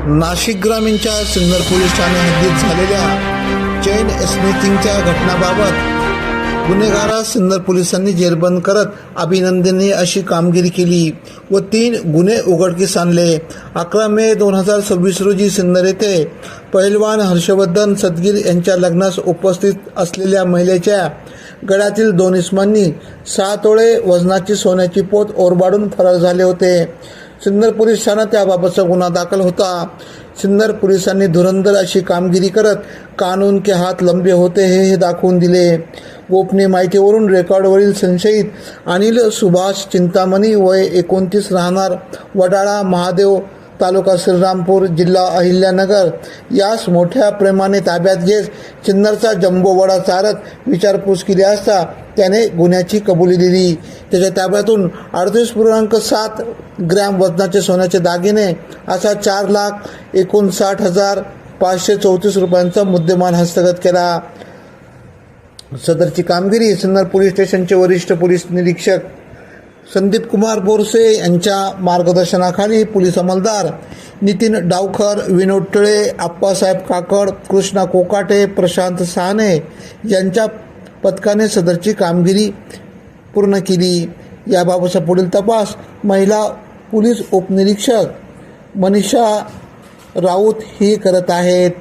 Nashik ग्रामीणच्या Sinnar police Thane हद्दीत झालेल्या chain स्नॅचिंगच्या घटनाबाबत गुन्हेगारास Sinnar पोलिसांनी जेरबंद करत अभिनंदनीय अशी कामगिरी केली व 3 गुन्हे उघडकीस आणले. 11 मे 2026 रोजी सिन्नर येथे पहिलवान हर्षवर्धन सदगीर यांच्या लग्नास उपस्थित असलेल्या महिलेच्या गळ्यातील 2 इसमांनी 6 तोळे वजनाची सोन्याची पोत ओरबाडून फरार झाले होते. सिन्नर पोलीस ठाण्यात त्याबाबतचा गुन्हा दाखल होता. सिन्नर पोलिसांनी धुरंधर अशी कामगिरी करत कानून के हात लंबे होते हे दाखवून दिले. गोपनीय माहितीवरून रेकॉर्डवरील संशयित अनिल सुभाष चिंतामणी वय 29 राहणार वडाळा महादेव तालुका श्रीरामपूर जिल्हा अहिल्यानगर यास मोठ्या प्रेमाने ताब्यात घेत सिन्नरचा जम्बो वडा चारत विचारपूस केली असता त्याने गुन्ह्याची कबुली दिली. त्याच्या ताब्यातून 38.7 ग्रॅम वजनाचे सोन्याचे दागिने असा 4,59,534 रुपयांचा मुद्देमाल हस्तगत केला. सदरची कामगिरी सिन्नर पोलीस स्टेशनचे वरिष्ठ पोलीस निरीक्षक संदीप कुमार बोरसे यांच्या मार्गदर्शनाखाली पोलीस अंमलदार नितीन डावखर, विनोद टळे, आप्पासाहेब काकड, कृष्णा कोकाटे, प्रशांत साहने यांच्या पथकाने सदरची कामगिरी पूर्ण केली. याबाबतचा पुढील तपास महिला पोलीस उपनिरीक्षक मनीषा राऊत ही करत आहेत.